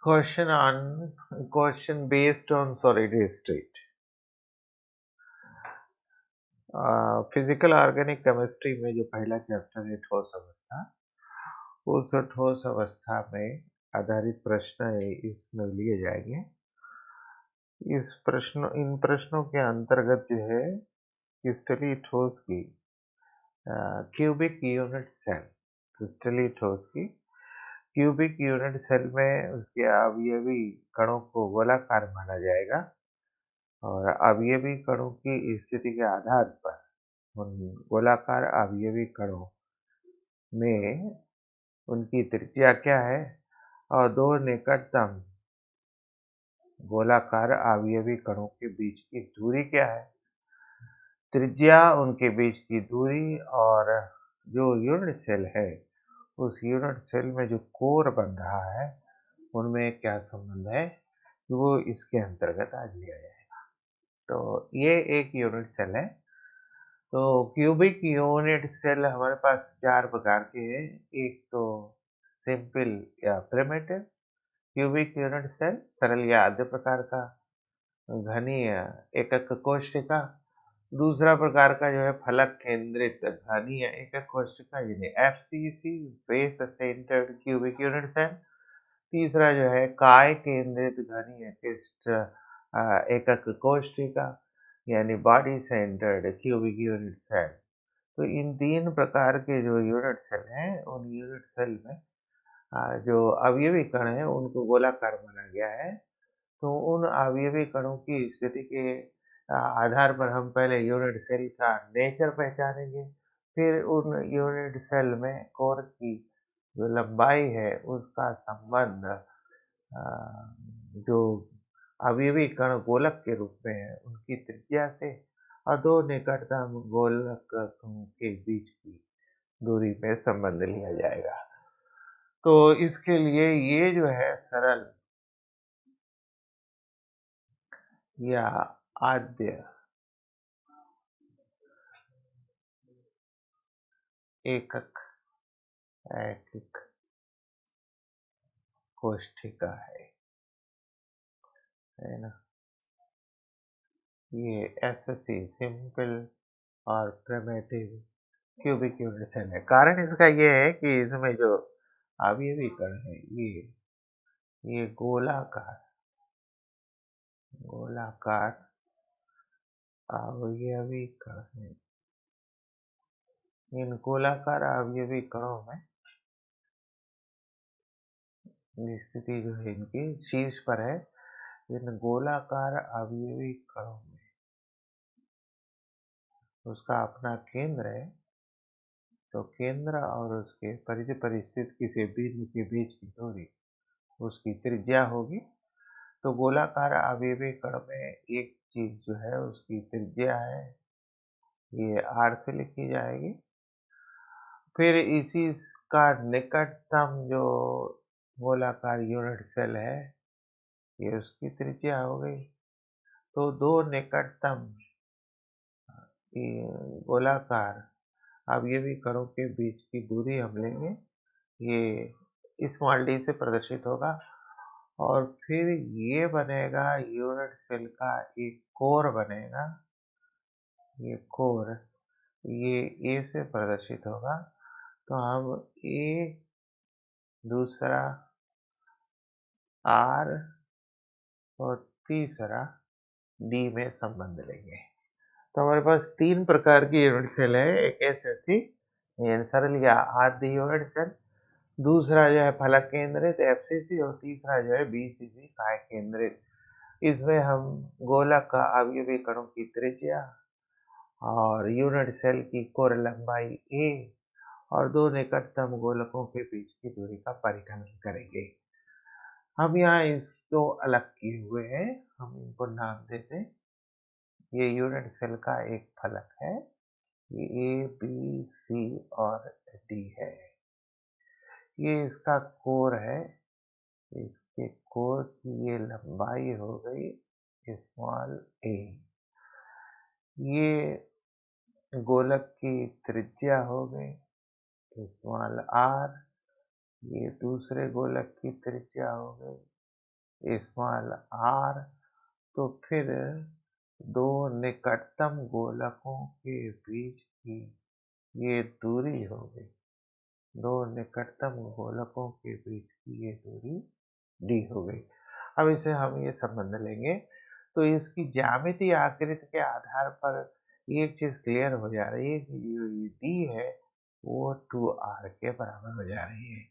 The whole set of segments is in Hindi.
Question based on solid state. Physical organic chemistry में जो पहला चैप्टर है ठोस अवस्था, उस ठोस अवस्था में आधारित प्रश्न इसमें लिए जाएंगे। इन प्रश्नों के अंतर्गत जो है क्रिस्टलीय ठोस की क्यूबिक यूनिट सेल, क्रिस्टलीय ठोस की क्यूबिक यूनिट सेल में उसके अवयवी कणों को गोलाकार माना जाएगा और अवयवी कणों की स्थिति के आधार पर उन गोलाकार अवयवी कणों में उनकी त्रिज्या क्या है और दो निकटतम गोलाकार अवयवी कणों के बीच की दूरी क्या है। त्रिज्या, उनके बीच की दूरी और जो यूनिट सेल है उस यूनिट सेल में जो कोर बन रहा है उनमें क्या संबंध है, वो इसके अंतर्गत आज लिया जाएगा। तो ये एक यूनिट सेल है। तो क्यूबिक यूनिट सेल हमारे पास 4 प्रकार के हैं। एक तो सिंपल या प्रिमिटिव क्यूबिक यूनिट सेल, सरल या आद्य प्रकार का घनीय एकक कोशिका। दूसरा प्रकार का जो है फलक केंद्रित घनीय एकक कोशिका यानी FCC, face centred cubic unit cell. तीसरा जो है काय केंद्रित घनीय किस्ट एकक कोशिका यानी body centred cubic unit cell. तो इन 3 प्रकार के जो यूनिट सेल हैं उन यूनिट सेल में जो अवयवी कण हैं उनको गोलाकार माना गया है। तो उन अवयवी कणों की स्थिति के आधार पर हम पहले यूनिट सेल का नेचर पहचानेंगे, फिर उन यूनिट सेल में कोर की जो लंबाई है उसका संबंध जो अवयवी कण गोलक के रूप में है उनकी त्रिज्या से और दो निकटतम गोलकों के बीच की दूरी में संबंध लिया जाएगा। तो इसके लिए ये जो है सरल या आद्य एकक ऐकिक कोशिका है ना। ये एससी सिंपल और प्रिमिटिव क्यूबिक यूनिट सेल है। कारण इसका ये है कि इसमें जो अवयवी कण है ये गोलाकार गोलाकार अवयवी कण है। इन गोलाकार अवयवी कणों में स्थिति जो है इनकी शीर्ष पर है। इन गोलाकार अवयवी कणों में उसका अपना केंद्र है। तो केंद्र और उसके परिधि पर स्थित किसी बिंदु के बीच की दूरी उसकी त्रिज्या होगी। तो गोलाकार अवयवी कण में एक चीज जो है उसकी त्रिज्या है, ये r से लिखी जाएगी। फिर इसी का निकटतम जो गोलाकार यूनिट सेल है ये उसकी त्रिज्या हो गई। तो दो निकटतम गोलाकार अवयवी कणों के बीच की दूरी हम लेंगे, ये स्मॉल डी से प्रदर्शित होगा। और फिर ये बनेगा यूनिट सेल का एक कोर बनेगा। ये कोर ये ए से प्रदर्शित होगा। तो हम ए, दूसरा आर और तीसरा डी में संबंध लेंगे। तो हमारे पास 3 प्रकार की यूनिट सेल है। एक एसएससी यानी सरल या आद्य यूनिट सेल, दूसरा जो है फलक केंद्रित एफसीसी और तीसरा जो है बीसीसी काय केंद्रित। इसमें हम गोलक का अवयवी कणों की त्रिज्या और यूनिट सेल की कोर लंबाई ए और दो निकटतम गोलकों के बीच की दूरी का परिकलन करेंगे। हम यहाँ इसको अलग किए हुए हैं, हम इनको नाम देते हैं। ये यूनिट सेल का एक फलक है, ये ए बी सी और डी है। ये इसका कोर है, इसके कोर की ये लंबाई हो गई स्मॉल ए। ये गोलक की त्रिज्या हो गई स्मॉल आर। ये दूसरे गोलक की त्रिज्या हो गई स्मॉल आर, तो फिर दो निकटतम गोलकों के बीच की ये दूरी हो गई। दो निकटतम गोलकों के बीच की ये दूरी डी हो गई। अब इसे हम ये संबंध लेंगे तो इसकी ज्यामितीय आकृति के आधार पर एक चीज क्लियर हो जा रही है कि जो ये डी है वो 2r के बराबर हो जा रही है,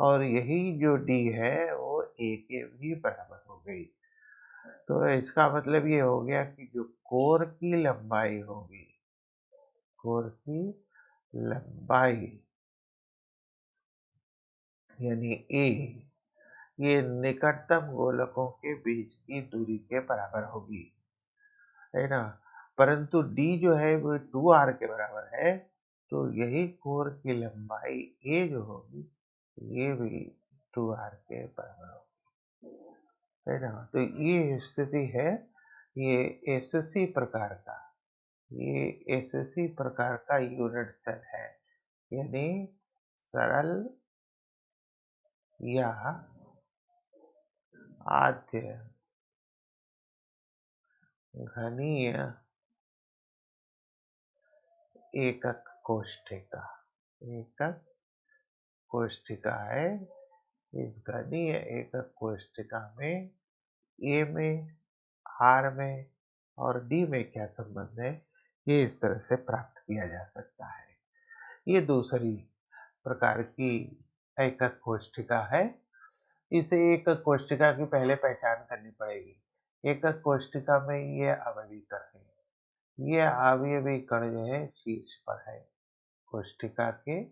और यही जो डी है वो ए के भी बराबर हो गई। तो इसका मतलब ये हो गया कि जो कोर की लंबाई होगी, कोर की लंबाई यानी ए, ये निकटतम गोलकों के बीच की दूरी के बराबर होगी, है ना। परंतु डी जो है वो 2r के बराबर है, तो यही कोर की लंबाई ए जो होगी ये भी 2r के बराबर होगी, है ना। तो ये स्थिति है, ये एसएससी प्रकार का, ये एसएससी प्रकार का यूनिट सेल है, यानी सरल या आद्य घनीय एकक कोष्ठिका, एकक कोष्ठिका है। इस घनीय एकक कोष्ठिका में ए में, आर में और डी में क्या संबंध है, ये इस तरह से प्राप्त किया जा सकता है। ये दूसरी प्रकार की एकक कोष्ठिका है। इसे एकक कोष्ठिका की पहले पहचान करनी पड़ेगी। एकक कोष्ठिका में ये अवयवी कण है, ये अवयवी कण जो है शीर्ष पर है, कोष्ठिका के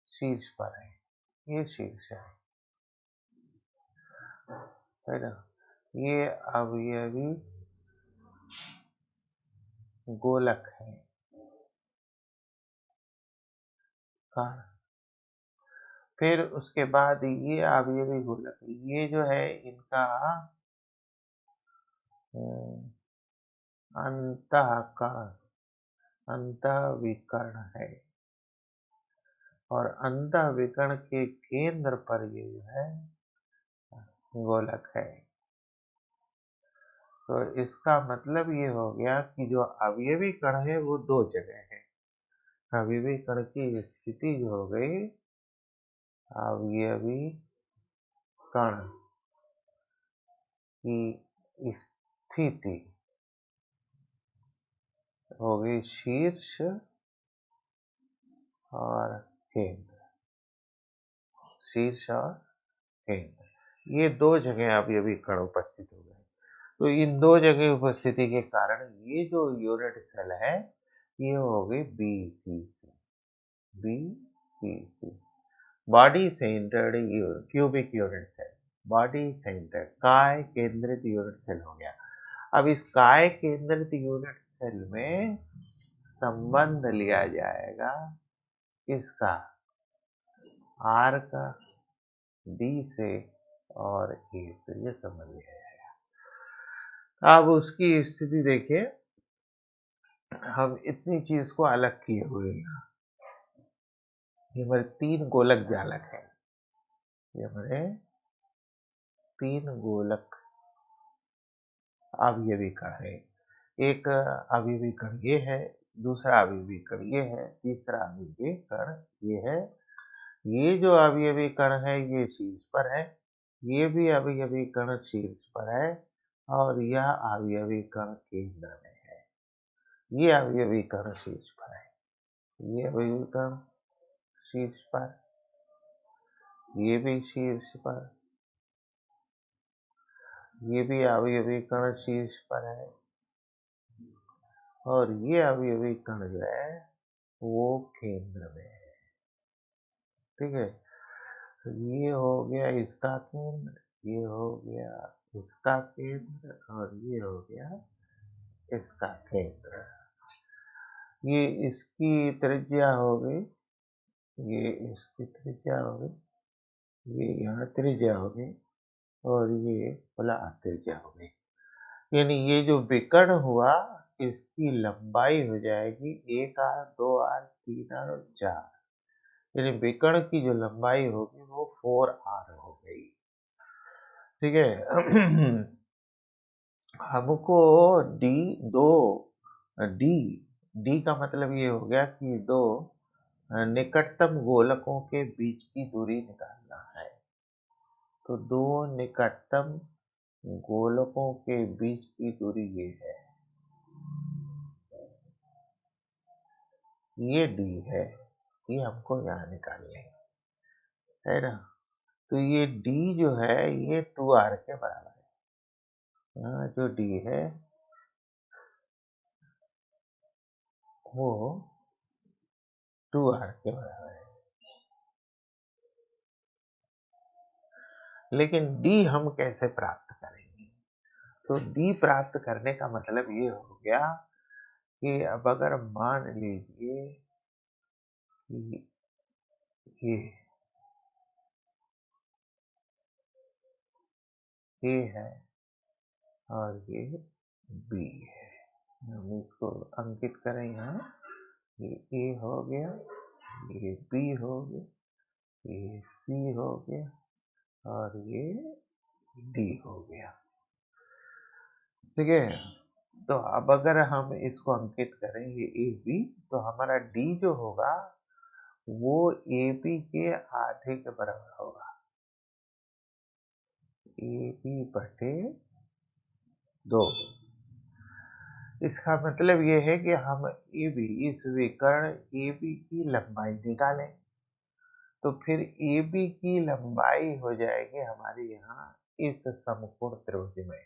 शीर्ष पर है, ये शीर्ष है ना। ये अवयवी गोलक है कण। फिर उसके बाद ये अवयवी गोलक, ये जो है इनका अंतःकण, अंतःविकर्ण है, और अंतःविकर्ण के केंद्र पर ये जो है गोलक है। तो इसका मतलब ये हो गया कि जो अवयवी कण है वो दो जगह है। अवयवी कण की स्थिति जो हो गई, अवयवी कण की स्थिति हो गई शीर्ष और केंद्र, शीर्ष और केंद्र, ये दो जगह अवयवी कण उपस्थित हो गए। तो इन दो जगह उपस्थिति के कारण ये जो यूनिट सेल है ये हो गई BCC, BCC, body centred cubic unit cell, body centred काय केंद्रित यूनिट सेल हो गया। अब इस काय केंद्रित यूनिट सेल में संबंध लिया जाएगा किसका, आर का, डी से और ए से, ये समझ लिया जाएगा। अब उसकी स्थिति देखिए, हम इतनी चीज को अलग किए हुए हैं। ये हमारे तीन गोलक जालक है, ये हमारे तीन गोलक अवयवी कण है। एक अवयवी कण ये है, दूसरा अवयवी कण ये है, तीसरा अवयवी कण ये है। ये जो अवयवी कण है ये शीर्ष पर है, ये भी अवयवी कण शीर्ष पर है, और यह अवयवी कण केंद्र में है। ये अवयवी कण शीर्ष पर है, ये अवयवी कण शीर्ष पर, ये भी शीर्ष पर, ये भी अवयवी कण शीर्ष पर है, और ये अवयवी कण जो है वो केंद्र में है। ठीक है, तो ये हो गया इसका केंद्र, ये हो गया इसका केंद्र, और ये हो गया इसका केंद्र। ये इसकी त्रिज्या हो गई, ये इसकी त्रिज्या हो गई, ये यहाँ त्रिज्या हो गई, और ये बोला त्रिज्या हो गई। यानी ये जो विकर्ण हुआ इसकी लंबाई हो जाएगी 1r, 2r, 3r और 4, यानी विकर्ण की जो लंबाई होगी वो 4r हो गई। ठीक है। हमको डी दो डी डी का मतलब ये हो गया कि दो निकटतम गोलकों के बीच की दूरी निकालना है। तो दो निकटतम गोलकों के बीच की दूरी ये है, ये डी है, ये हमको यहाँ निकालनी है ना। तो ये डी जो है ये 2r के बराबर है। यहाँ जो डी है वो 2r के बराबर है। लेकिन डी हम कैसे प्राप्त करेंगे? तो डी प्राप्त करने का मतलब ये हो गया कि अब अगर मान लीजिए कि ये ए है और ये बी है, हम इसको अंकित करें यहाँ, ये ए हो गया, ये बी हो गया, ये सी हो गया और ये डी हो गया। ठीक है। तो अब अगर हम इसको अंकित करें ये ए बी, तो हमारा डी जो होगा वो ए बी के आधे के बराबर होगा, ए बी बटे 2। इसका मतलब ये है कि हम ए बी, इस विकर्ण ए बी की लंबाई निकालें, तो फिर ए बी की लंबाई हो जाएगी हमारी यहाँ इस समकोण त्रिभुज में।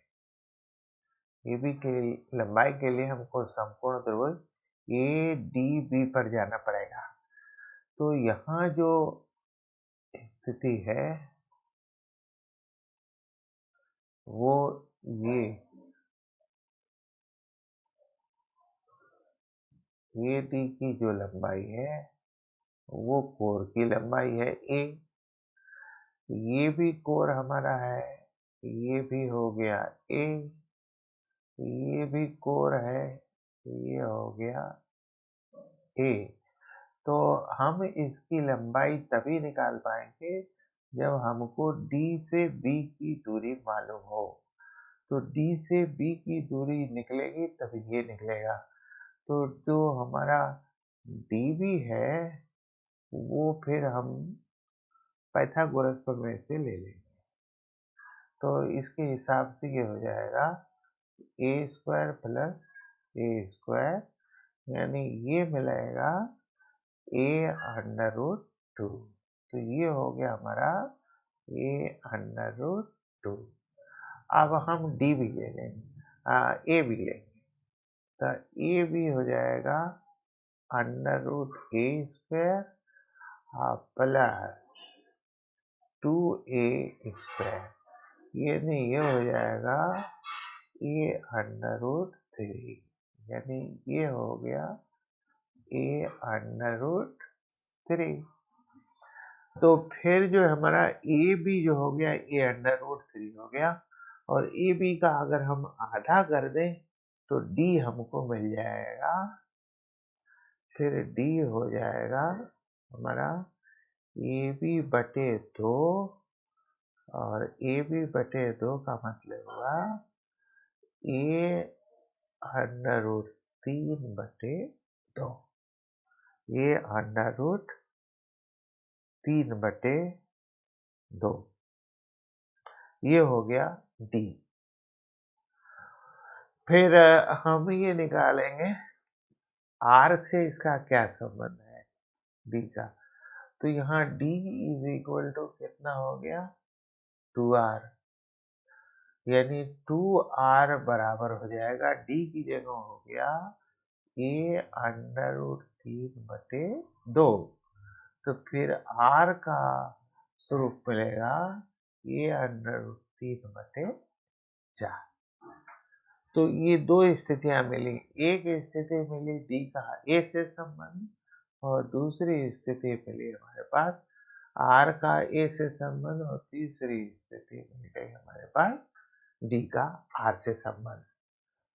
ए बी की लंबाई के लिए हमको समकोण त्रिभुज ए डी बी पर जाना पड़ेगा। तो यहाँ जो स्थिति है वो ये ए डी की जो लंबाई है वो कोर की लंबाई है ए, ये भी कोर हमारा है, ये भी हो गया ए, ये भी कोर है, ये हो गया ए। तो हम इसकी लंबाई तभी निकाल पाएंगे जब हमको D से B की दूरी मालूम हो। तो D से B की दूरी निकलेगी तब ये निकलेगा। तो जो हमारा DB है वो फिर हम पाइथागोरस प्रमेय से ले लेंगे। तो इसके हिसाब से ये हो जाएगा ए स्क्वायर प्लस ए स्क्वायर, यानी ये मिलेगा ए अंडर रूट 2। तो ये हो गया हमारा ए अंडर रूट 2। अब हम डी भी ले लेंगे, ए भी लेंगे, तो ए भी हो जाएगा अंडर रूट ए स्क्वायर प्लस 2a स्क्वायर, यानी ये हो जाएगा ए अंडर रूट 3, यानी ये हो गया ए अंडर रूट 3। तो फिर जो हमारा ए बी जो हो गया ए अंडर रूट 3 हो गया, और ए बी का अगर हम आधा कर दें तो डी हमको मिल जाएगा। फिर डी हो जाएगा हमारा ए बी बटे 2, और ए बी बटे 2 का मतलब हुआ ए अंडर रूट 3 बटे 2, ये अंडर रूट 3 बटे 2, ये हो गया डी। फिर हम ये निकालेंगे आर से इसका क्या संबंध है डी का। तो यहाँ डी इज इक्वल टू कितना हो गया 2r, यानी 2r बराबर हो जाएगा डी की जगह हो गया ए अंडर रूट 3 बटे 2। तो फिर r का स्वरूप मिलेगा ए अंडर रूट 3 बटे 4। तो ये दो स्थितियां मिली, एक स्थिति मिली डी का ए से संबंध, और दूसरी स्थिति मिली हमारे पास आर का ए से संबंध, और तीसरी स्थिति मिल गई हमारे पास डी का आर से संबंध।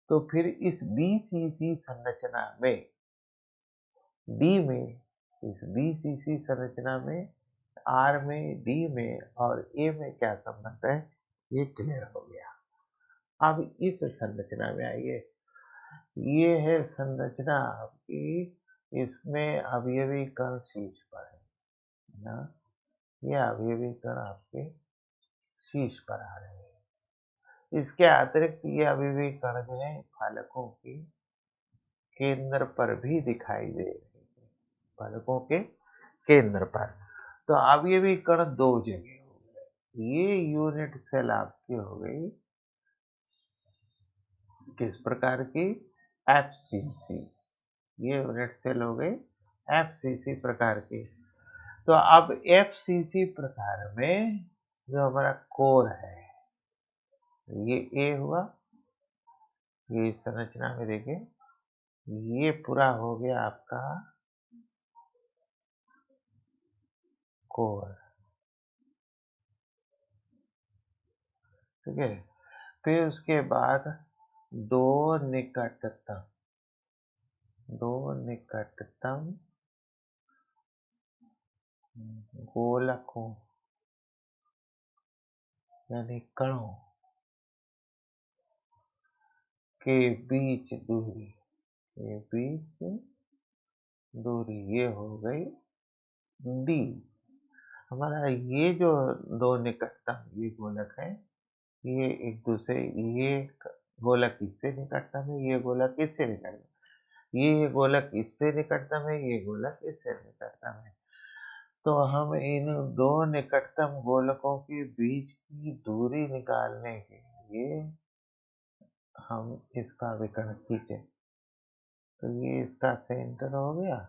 तो फिर इस बीसीसी संरचना में डी में, इस बीसीसी संरचना में आर में, डी में और ए में क्या संबंध है ये क्लियर हो गया। अब इस संरचना में आइए। ये है संरचना आपकी, इसमें अवयवी कण शीर्ष पर है ना। ये अवयवी कण आपके शीर्ष पर आ रहे हैं। इसके अतिरिक्त ये अवयवी कण जो है फलकों के केंद्र पर भी दिखाई दे रहे हैं, फलकों के केंद्र पर। तो अवयवी कण दो जगह हो गए। ये यूनिट सेल आपकी हो गई किस प्रकार की, एफसीसी। ये यूनिट सेल हो गई एफसीसी प्रकार की। तो अब एफसीसी प्रकार में जो हमारा कोर है, ये ए हुआ, ये इस संरचना में देखिए, ये पूरा हो गया आपका कोर, ठीक है। फिर उसके बाद दो निकटतम, दो निकटतम गोलकों यानी कणों के बीच दूरी, के बीच दूरी, ये हो गई डी। हमारा ये जो दो निकटतम ये गोलक है, ये एक दूसरे, ये गोलक इससे निकटतम है, ये गोलक इससे निकटतम है, ये गोलक इससे निकटतम है, ये गोलक इससे निकटतम है। तो हम इन दो निकटतम गोलकों के बीच की दूरी निकालने के लिए हम इसका विकर्ण खींचे। तो ये इसका सेंटर हो गया,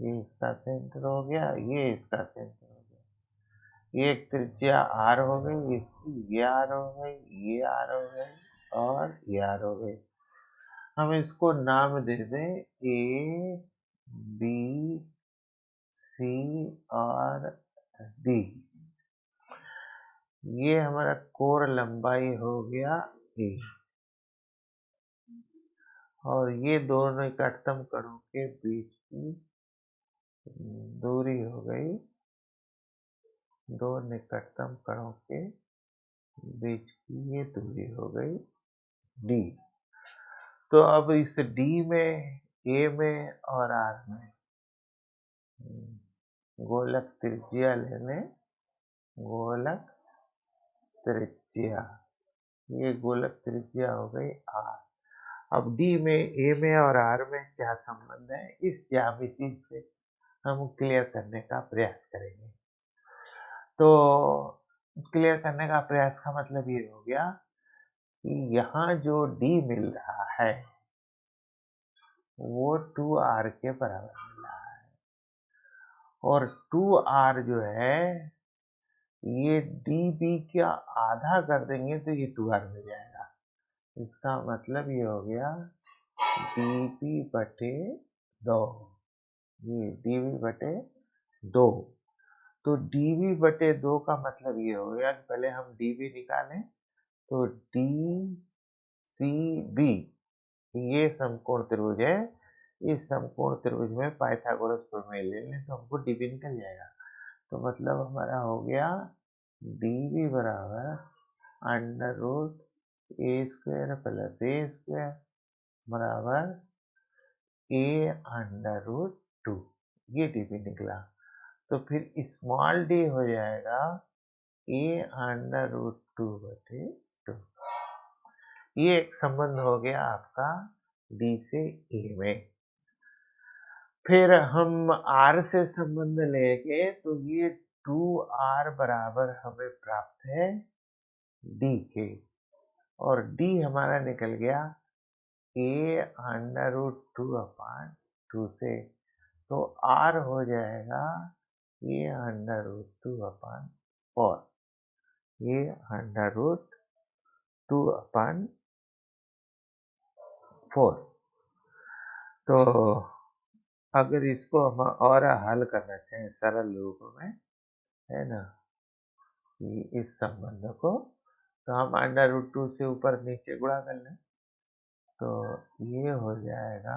ये इसका सेंटर हो गया, ये इसका सेंटर हो गया। ये एक त्रिज्या आर हो गई, इसकी ये आर हो गई, ये आर हो गई और ये आर हो गई। हम इसको नाम दे दें ए, बी, सी और डी। ये हमारा कोर लंबाई हो गया ए, और ये दोनों निकटतम कणों के बीच की दूरी हो गई, दो निकटतम कणों के बीच की ये दूरी हो गई डी। तो अब इस डी में, ए में और आर में गोलक त्रिज्या लेने, गोलक त्रिज्या, ये गोलक त्रिज्या हो गई आर। अब डी में, ए में और आर में क्या संबंध है, इस ज्यामिति से हम क्लियर करने का प्रयास करेंगे। तो क्लियर करने का प्रयास का मतलब ये हो गया कि यहाँ जो डी मिल रहा है वो 2r के बराबर मिल रहा है, और 2r जो है ये db का आधा कर देंगे तो ये 2r मिल जाएगा। इसका मतलब ये हो गया db बटे 2, ये db बटे 2। तो db बटे 2 का मतलब ये हो गया कि पहले हम db निकालें, तो DCB ये समकोण त्रिभुज है, इस समकोण त्रिभुज में पाइथागोरस प्रमेय ले लें तो हमको dB निकल जाएगा। तो मतलब हमारा हो गया dB बराबर अंडर रूट ए स्क्वायर प्लस ए स्क्वायर बराबर ए अंडर रूट 2, ये dB निकला। तो फिर स्मॉल डी हो जाएगा ए अंडर रूट 2 बटे 2। ये एक संबंध हो गया आपका डी से ए में। फिर हम आर से संबंध लेंगे तो ये 2r बराबर हमें प्राप्त है डी के, और डी हमारा निकल गया ए अंडर रूट 2 अपान 2 से। तो आर हो जाएगा ए अंडर रूट 2 अपान 4, ये अंडर रूट 2 अपान 4। तो अगर इसको हम और हल करना चाहें सरल रूप में, है ना, कि इस संबंध को, तो हम अंडर रूट 2 से ऊपर नीचे गुणा कर लें, तो ये हो जाएगा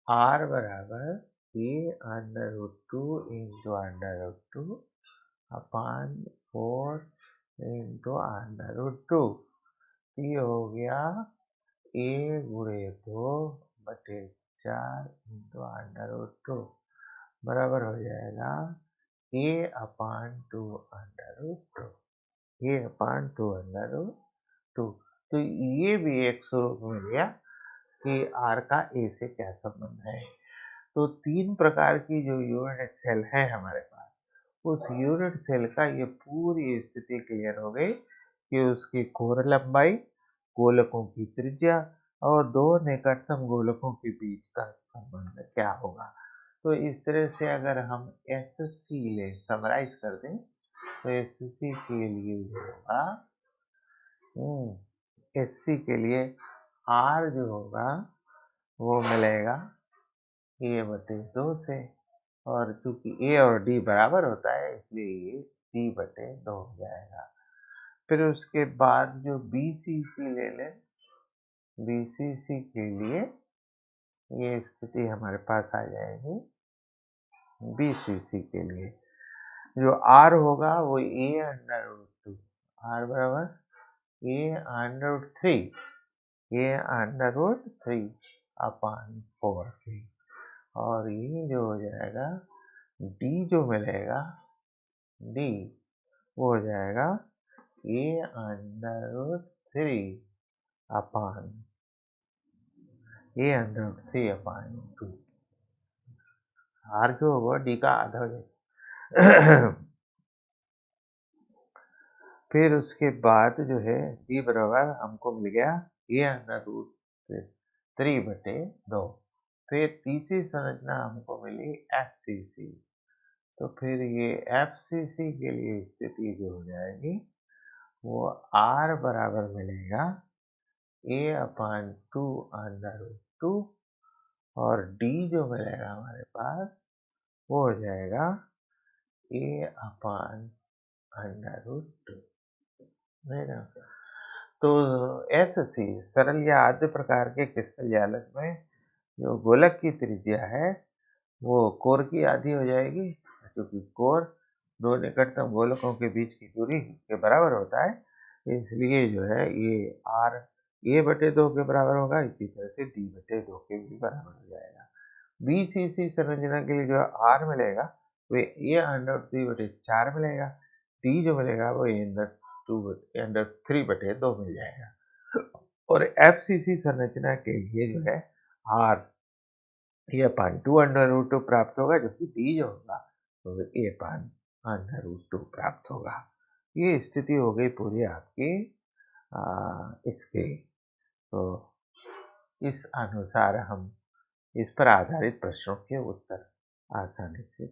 r बराबर A under root 2 into under root 2 upon 4 into two. ये हो गया ए गुणे 2/4 इंटू √2 बराबर हो जाएगा a/2 a/2 तो ये भी एक स्वरूप मिल गया कि r का a से क्या संबंध है। तो 3 प्रकार की जो यूनिट सेल है हमारे पास, उस यूनिट सेल का ये पूरी स्थिति क्लियर हो गई कि उसकी कोर लंबाई, गोलकों की त्रिज्या और दो निकटतम गोलकों के बीच का संबंध क्या होगा। तो इस तरह से अगर हम एससी ले समराइज कर दें तो एससी के लिए जो होगा, एससी के लिए आर जो होगा वो मिलेगा a/2 से, और चूंकि a और d बराबर होता है इसलिए ये d/2 हो जाएगा। फिर उसके बाद जो BCC ले लें, BCC के लिए ये स्थिति हमारे पास आ जाएगी। BCC के लिए जो r होगा वो a√2, r बराबर a√3 a√3/4 थी, और ये जो हो जाएगा d जो मिलेगा, d वो हो जाएगा a√3/2, r जो होगा d का आधा हो जाएगा। फिर उसके बाद जो है d बराबर हमको मिल गया a√3/2। फिर तीसरी संरचना हमको मिली FCC। तो फिर ये FCC के लिए स्थिति जो हो जाएगी वो r बराबर मिलेगा a/2 और d जो मिलेगा हमारे पास वो हो जाएगा a/√2। तो SC सरल या आद्य प्रकार के क्रिस्टल जालक में जो गोलक की त्रिज्या है वो कोर की आधी हो जाएगी, क्योंकि कोर दो निकटतम गोलकों के बीच की दूरी के बराबर होता है, इसलिए जो है ये r a/2 के बराबर होगा, इसी तरह से d/2 के भी बराबर हो जाएगा। BCC संरचना के लिए जो r मिलेगा वो a√3/4 मिलेगा, d जो मिलेगा वो a√3/2 मिल जाएगा, और FCC संरचना के लिए जो है r a/2 प्राप्त होगा, जबकि d जो होगा तो a/√2 प्राप्त होगा। ये स्थिति हो गई पूरी आपकी इसके। तो इस अनुसार हम इस पर आधारित प्रश्नों के उत्तर आसानी से